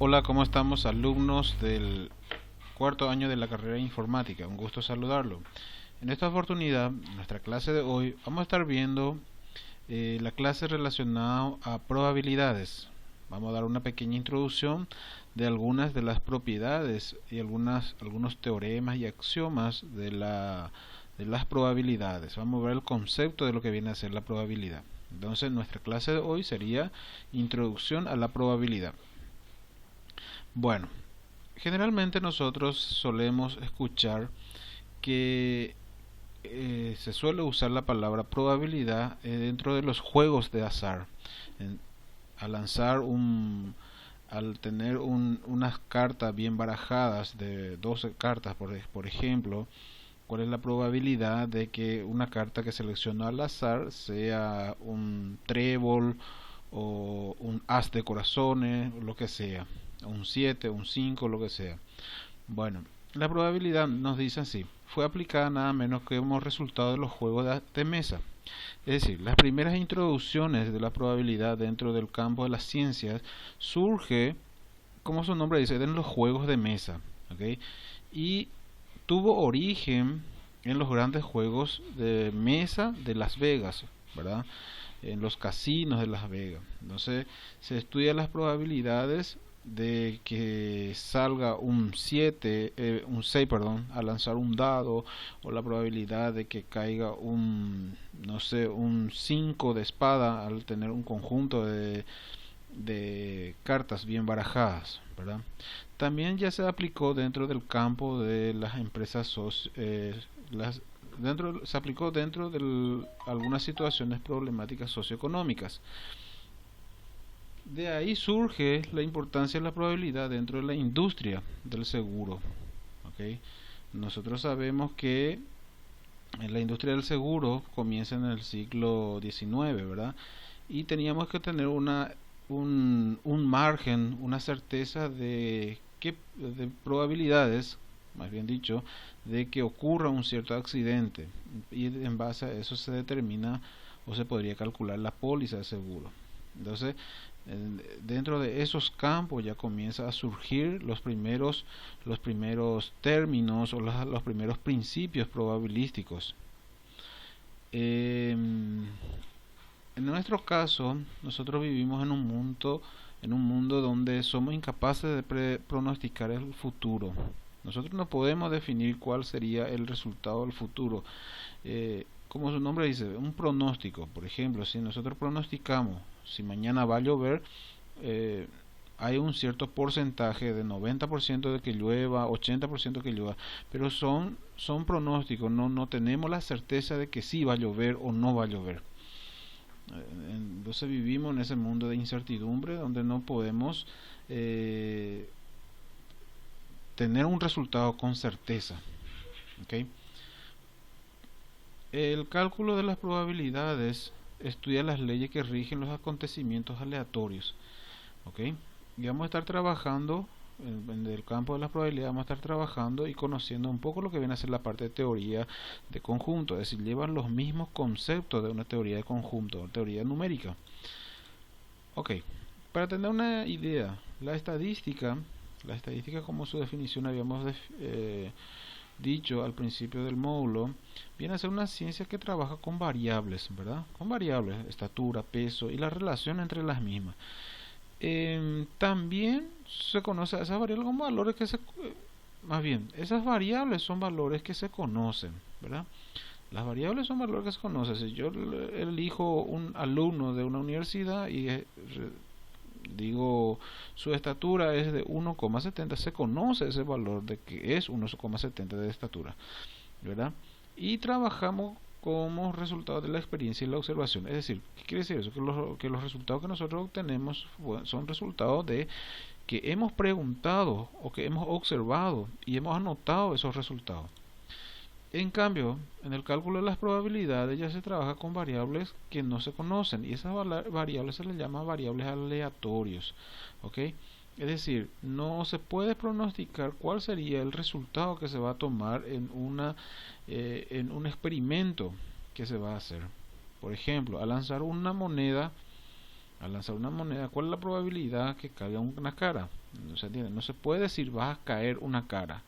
Hola, ¿cómo estamos, alumnos del cuarto año de la carrera de informática? Un gusto saludarlo. En esta oportunidad, en nuestra clase de hoy, vamos a estar viendo la clase relacionada a probabilidades. Vamos a dar una pequeña introducción de algunas de las propiedades y algunos teoremas y axiomas de las probabilidades. Vamos a ver el concepto de lo que viene a ser la probabilidad. Entonces, nuestra clase de hoy sería Introducción a la probabilidad. Bueno, generalmente nosotros solemos escuchar que se suele usar la palabra probabilidad dentro de los juegos de azar. En- al lanzar al tener unas cartas bien barajadas de 12 cartas, por ejemplo, ¿cuál es la probabilidad de que una carta que selecciono al azar sea un trébol o un as de corazones, o lo que sea, un 7, un 5, lo que sea? Bueno, la probabilidad nos dice así, fue aplicada nada menos que como resultado de los juegos de mesa. Es decir, las primeras introducciones de la probabilidad dentro del campo de las ciencias surge, como su nombre dice, en los juegos de mesa, ¿ok? Y tuvo origen en los grandes juegos de mesa de Las Vegas, ¿verdad? En los casinos de Las Vegas. Entonces se estudia las probabilidades de que salga un 7 un 6 perdón, al lanzar un dado, o la probabilidad de que caiga un, no sé, un 5 de espada al tener un conjunto de cartas bien barajadas, ¿verdad? También ya se aplicó dentro del campo de las empresas se aplicó dentro de algunas situaciones problemáticas socioeconómicas. De ahí surge la importancia de la probabilidad dentro de la industria del seguro. ¿Ok? Nosotros sabemos que en la industria del seguro comienza en el siglo XIX, ¿verdad? Y teníamos que tener un margen, una certeza de probabilidades, más bien dicho, de que ocurra un cierto accidente. Y en base a eso se determina o se podría calcular la póliza de seguro. Entonces, dentro de esos campos ya comienza a surgir los primeros términos o los primeros principios probabilísticos. En nuestro caso, nosotros vivimos en un mundo donde somos incapaces de pronosticar el futuro. Nosotros no podemos definir cuál sería el resultado del futuro. Como su nombre dice, un pronóstico. Por ejemplo, si nosotros pronosticamos si mañana va a llover, eh, hay un cierto porcentaje de 90% de que llueva, 80% que llueva, pero son pronósticos, no tenemos la certeza de que sí va a llover o no va a llover. Entonces vivimos en ese mundo de incertidumbre donde no podemos eh, tener un resultado con certeza. ¿Okay? El cálculo de las probabilidades estudia las leyes que rigen los acontecimientos aleatorios. ¿Okay? Y vamos a estar trabajando en el campo de las probabilidades, vamos a estar trabajando y conociendo un poco lo que viene a ser la parte de teoría de conjunto, es decir, llevan los mismos conceptos de una teoría de conjunto, una teoría numérica. Ok, para tener una idea, la estadística como su definición habíamos dicho al principio del módulo, viene a ser una ciencia que trabaja con variables, ¿verdad? Con variables, estatura, peso y la relación entre las mismas. También se conoce a esas variables como valores más bien, esas variables son valores que se conocen, ¿verdad? Las variables son valores que se conocen. Si yo elijo un alumno de una universidad y digo su estatura es de 1,70, se conoce ese valor de que es 1,70 de estatura, ¿verdad? Y trabajamos como resultado de la experiencia y la observación. Es decir, ¿qué quiere decir eso? Que los resultados que nosotros obtenemos son resultados de que hemos preguntado o que hemos observado y hemos anotado esos resultados. En cambio, en el cálculo de las probabilidades ya se trabaja con variables que no se conocen y esas variables se les llama variables aleatorios, ¿ok? Es decir, no se puede pronosticar cuál sería el resultado que se va a tomar en un experimento que se va a hacer. Por ejemplo, al lanzar una moneda, ¿cuál es la probabilidad que caiga una cara? ¿No se entiende? No se puede decir vas a caer una cara.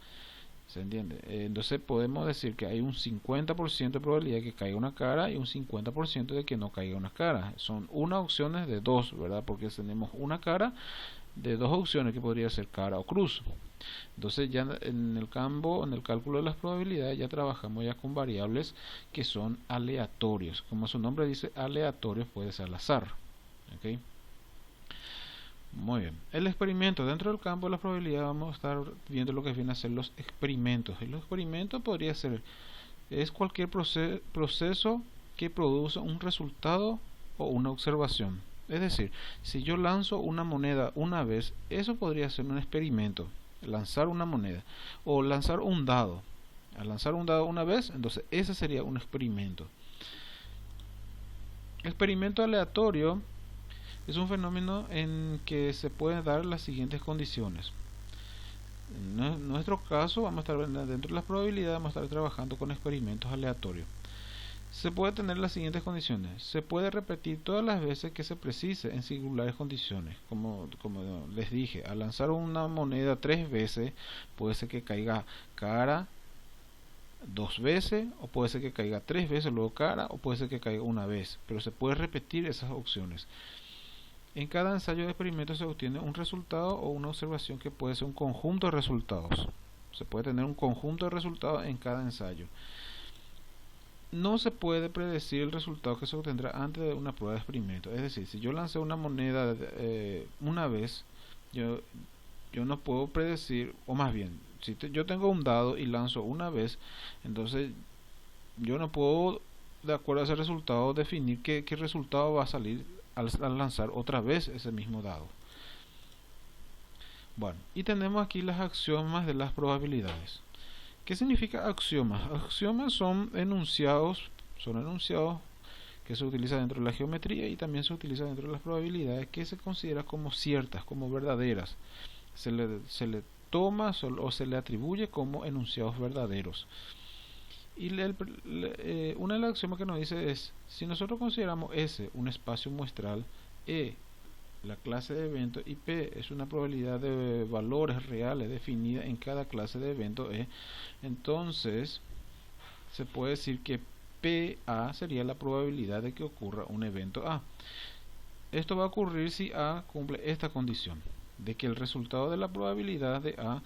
¿Se entiende? Entonces podemos decir que hay un 50% de probabilidad de que caiga una cara y un 50% de que no caiga una cara. Son una opciones de dos, ¿verdad? Porque tenemos una cara de dos opciones que podría ser cara o cruz. Entonces ya en el campo, en el cálculo de las probabilidades, ya trabajamos ya con variables que son aleatorios. Como su nombre dice, aleatorios, puede ser al azar. ¿Okay? Muy bien. El experimento. Dentro del campo de la probabilidad vamos a estar viendo lo que viene a ser los experimentos. Y los experimentos podría ser, es cualquier proceso que produce un resultado o una observación. Es decir, si yo lanzo una moneda una vez, eso podría ser un experimento. Lanzar una moneda. O lanzar un dado. Al lanzar un dado una vez, entonces ese sería un experimento. Experimento aleatorio es un fenómeno en que se pueden dar las siguientes condiciones. En nuestro caso, vamos a estar dentro de las probabilidades, vamos a estar trabajando con experimentos aleatorios. Se puede tener las siguientes condiciones. Se puede repetir todas las veces que se precise en singulares condiciones. Como les dije, al lanzar una moneda 3 veces, puede ser que caiga cara 2 veces, o puede ser que caiga 3 veces, luego cara, o puede ser que caiga una vez. Pero se puede repetir esas opciones. En cada ensayo de experimento se obtiene un resultado o una observación que puede ser un conjunto de resultados. Se puede tener un conjunto de resultados en cada ensayo. No se puede predecir el resultado que se obtendrá antes de una prueba de experimento. Es decir, si yo lancé una moneda una vez, yo no puedo predecir, o más bien, si yo tengo un dado y lanzo una vez, entonces yo no puedo, de acuerdo a ese resultado, definir qué resultado va a salir al lanzar otra vez ese mismo dado. Bueno, y tenemos aquí las axiomas de las probabilidades. ¿Qué significa axiomas? Axiomas son enunciados que se utilizan dentro de la geometría y también se utilizan dentro de las probabilidades, que se consideran como ciertas, como verdaderas. Se le toma o se le atribuye como enunciados verdaderos. Y una de las axiomas que nos dice es, si nosotros consideramos S un espacio muestral, E la clase de evento y P es una probabilidad de valores reales definida en cada clase de evento E, entonces se puede decir que PA sería la probabilidad de que ocurra un evento A. Esto va a ocurrir si A cumple esta condición, de que el resultado de la probabilidad de A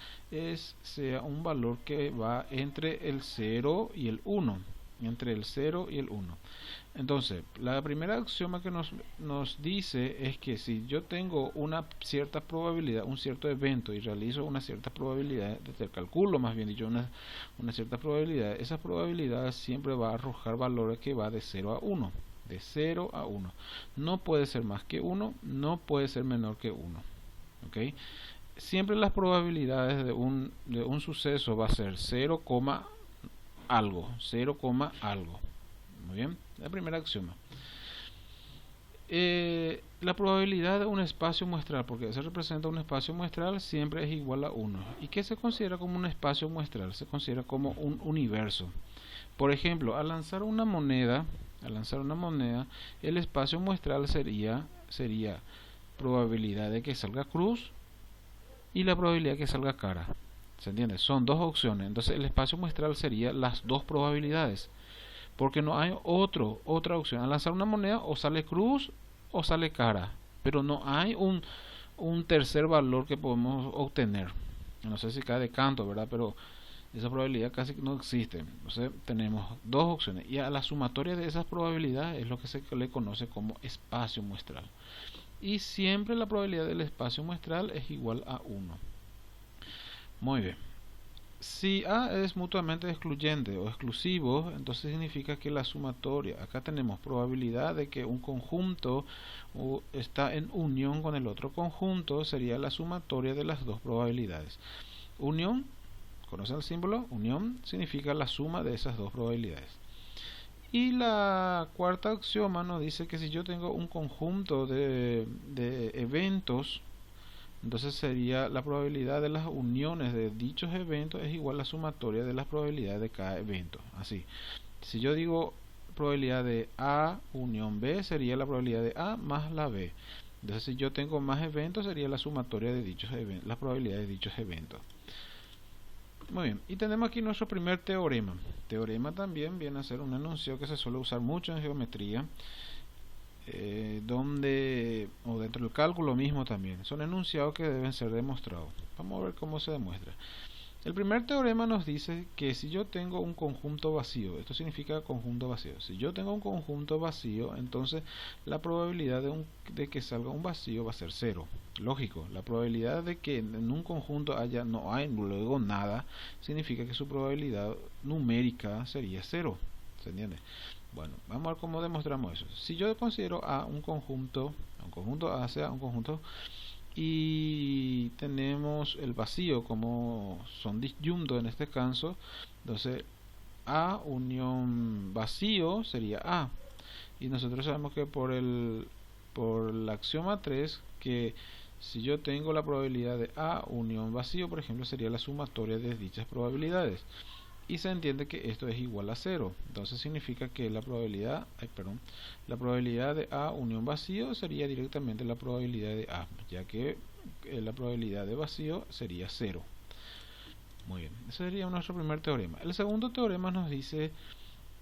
sea un valor que va entre el 0 y el 1. Entre el 0 y el 1. Entonces, la primera axioma que nos dice es que si yo tengo una cierta probabilidad, un cierto evento y realizo una cierta probabilidad, desde el cálculo más bien dicho, una cierta probabilidad, esa probabilidad siempre va a arrojar valores que va de 0 a 1. De 0 a 1. No puede ser más que 1, no puede ser menor que 1. ¿Okay? Siempre las probabilidades de un suceso va a ser 0, algo, 0, algo. Muy bien, la primera axioma. La probabilidad de un espacio muestral, porque se representa un espacio muestral, siempre es igual a 1. ¿Y qué se considera como un espacio muestral? Se considera como un universo. Por ejemplo, al lanzar una moneda, el espacio muestral sería probabilidad de que salga cruz y la probabilidad de que salga cara. ¿Se entiende? Son dos opciones. Entonces el espacio muestral sería las dos probabilidades. Porque no hay otra opción. Al lanzar una moneda o sale cruz o sale cara. Pero no hay un tercer valor que podemos obtener. No sé si cae de canto, ¿verdad? Pero esa probabilidad casi no existe. Entonces tenemos dos opciones. Y a la sumatoria de esas probabilidades es lo que se le conoce como espacio muestral. Y siempre la probabilidad del espacio muestral es igual a 1. Muy bien. Si A es mutuamente excluyente o exclusivo, entonces significa que la sumatoria, acá tenemos probabilidad de que un conjunto está en unión con el otro conjunto, sería la sumatoria de las dos probabilidades. Unión, ¿conocen el símbolo? Unión significa la suma de esas dos probabilidades. Y la cuarta axioma nos dice que si yo tengo un conjunto de eventos, entonces sería la probabilidad de las uniones de dichos eventos es igual a la sumatoria de las probabilidades de cada evento. Así, si yo digo probabilidad de A unión B, sería la probabilidad de A más la B. Entonces, si yo tengo más eventos, sería la sumatoria de dichos eventos, la probabilidad de dichos eventos. Muy bien, y tenemos aquí nuestro primer teorema. Teorema también viene a ser un enunciado que se suele usar mucho en geometría, o dentro del cálculo mismo también. Son enunciados que deben ser demostrados. Vamos a ver cómo se demuestra. El primer teorema nos dice que si yo tengo un conjunto vacío, esto significa conjunto vacío. Si yo tengo un conjunto vacío, entonces la probabilidad de que salga un vacío va a ser cero. Lógico, la probabilidad de que en un conjunto no hay luego nada, significa que su probabilidad numérica sería cero. ¿Se entiende? Bueno, vamos a ver cómo demostramos eso. Si yo considero A un conjunto A sea un conjunto, y tenemos el vacío como son disyuntos en este caso, entonces A unión vacío sería A, y nosotros sabemos que por el axioma 3 que si yo tengo la probabilidad de A unión vacío, por ejemplo, sería la sumatoria de dichas probabilidades, y se entiende que esto es igual a 0. Entonces significa que la probabilidad de A unión vacío sería directamente la probabilidad de A, ya que la probabilidad de vacío sería 0. Muy bien, ese sería nuestro primer teorema. El segundo teorema nos dice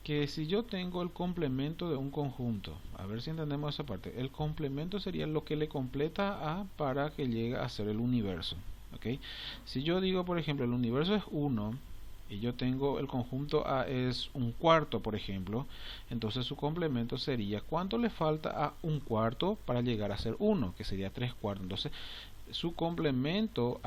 que si yo tengo el complemento de un conjunto, a ver si entendemos esa parte, el complemento sería lo que le completa a A para que llegue a ser el universo. ¿Okay? Si yo digo, por ejemplo, el universo es 1, y yo tengo el conjunto A es un cuarto, por ejemplo, entonces su complemento sería ¿cuánto le falta a un cuarto para llegar a ser 1? Que sería 3 cuartos. Entonces su complemento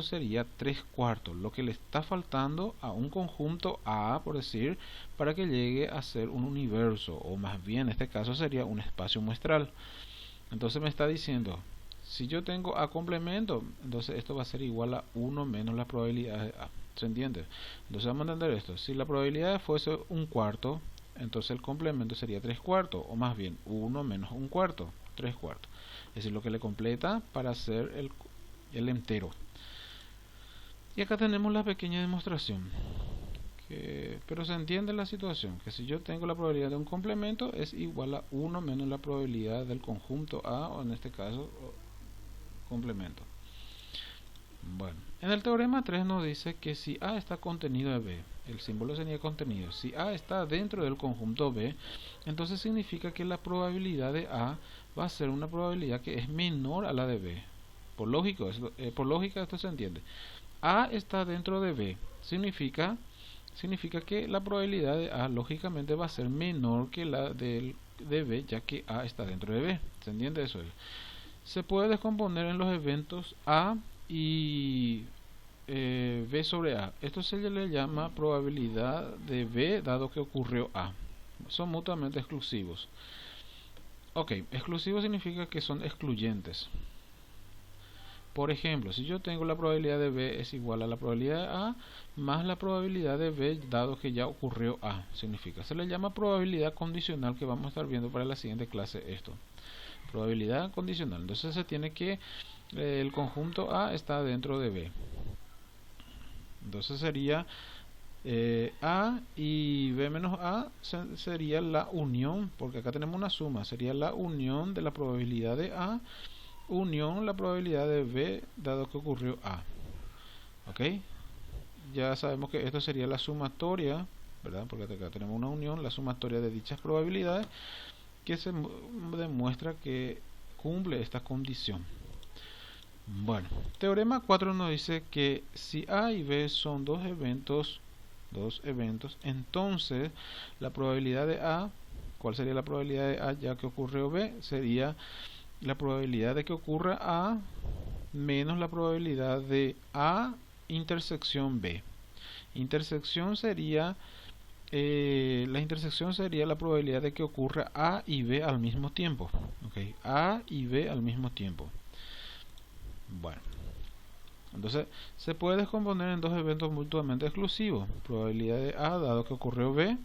sería 3 cuartos, lo que le está faltando a un conjunto A, por decir, para que llegue a ser un universo, o más bien en este caso sería un espacio muestral. Entonces me está diciendo, si yo tengo A complemento, entonces esto va a ser igual a 1 menos la probabilidad de A. ¿Se entiende? Entonces vamos a entender esto. Si la probabilidad fuese un cuarto, entonces el complemento sería 3 cuartos, o más bien 1 menos un cuarto, 3 cuartos. Es decir, lo que le completa para hacer el entero. Y acá tenemos la pequeña demostración. Pero se entiende la situación, que si yo tengo la probabilidad de un complemento es igual a 1 menos la probabilidad del conjunto A, o en este caso complemento. Bueno, en el teorema 3 nos dice que si A está contenido en B, el símbolo sería contenido, si A está dentro del conjunto B, entonces significa que la probabilidad de A va a ser una probabilidad que es menor a la de B. Por lógica esto se entiende. A está dentro de B, significa que la probabilidad de A lógicamente va a ser menor que la de B, ya que A está dentro de B. ¿Se entiende eso? Se puede descomponer en los eventos A y B sobre A. Esto se le llama probabilidad de B dado que ocurrió A. Son mutuamente exclusivos. Ok, exclusivo significa que son excluyentes. Por ejemplo, si yo tengo la probabilidad de B es igual a la probabilidad de A más la probabilidad de B dado que ya ocurrió A, significa. Se le llama probabilidad condicional, que vamos a estar viendo para la siguiente clase esto. Probabilidad condicional. Entonces se tiene que el conjunto A está dentro de B. Entonces sería A y B menos A sería la unión, porque acá tenemos una suma, sería la unión de la probabilidad de A unión la probabilidad de B dado que ocurrió A. Ok, ya sabemos que esto sería la sumatoria, ¿verdad? Porque acá tenemos una unión, la sumatoria de dichas probabilidades, que se demuestra que cumple esta condición. Bueno, teorema 4 nos dice que si A y B son dos eventos, entonces la probabilidad de A, ¿cuál sería la probabilidad de A ya que ocurrió B? Sería la probabilidad de que ocurra A menos la probabilidad de A intersección B. Intersección sería la intersección sería la probabilidad de que ocurra A y B al mismo tiempo. Okay, A y B al mismo tiempo. Bueno, entonces se puede descomponer en dos eventos mutuamente exclusivos: probabilidad de A dado que ocurrió B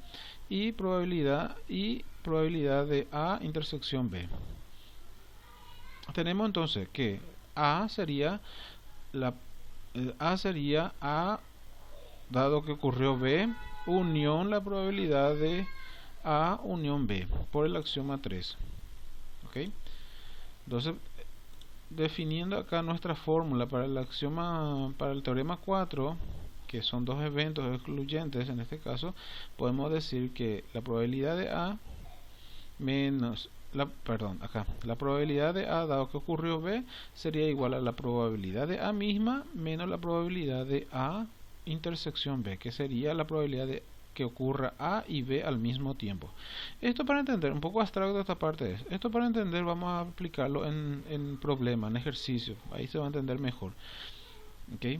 y probabilidad de A intersección B. Tenemos entonces que A sería A dado que ocurrió B unión la probabilidad de A unión B por el axioma 3. ¿Ok? Entonces, definiendo acá nuestra fórmula para el axioma, para el teorema 4, que son dos eventos excluyentes en este caso, podemos decir que la probabilidad de A menos la probabilidad de A dado que ocurrió B sería igual a la probabilidad de A misma menos la probabilidad de A intersección B, que sería la probabilidad de que ocurra A y B al mismo tiempo. Esto para entender, un poco abstracto esta parte es, esto para entender vamos a aplicarlo en problema, en ejercicio, ahí se va a entender mejor. ¿Okay?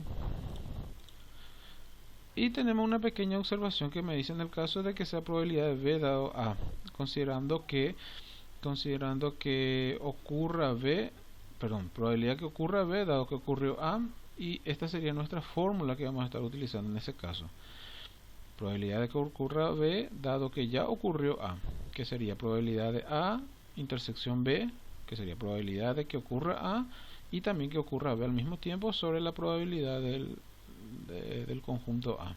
Y tenemos una pequeña observación que me dice en el caso de que sea probabilidad de B dado A, considerando que ocurra B, probabilidad que ocurra B dado que ocurrió A, y esta sería nuestra fórmula que vamos a estar utilizando en ese caso. Probabilidad de que ocurra B dado que ya ocurrió A, que sería probabilidad de A intersección B, que sería probabilidad de que ocurra A y también que ocurra B al mismo tiempo sobre la probabilidad del conjunto A.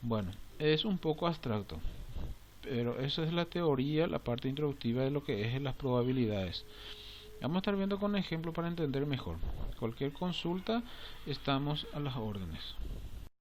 Bueno, es un poco abstracto, pero esa es la teoría, la parte introductiva de lo que es las probabilidades. Vamos a estar viendo con ejemplo para entender mejor. Cualquier consulta, estamos a las órdenes.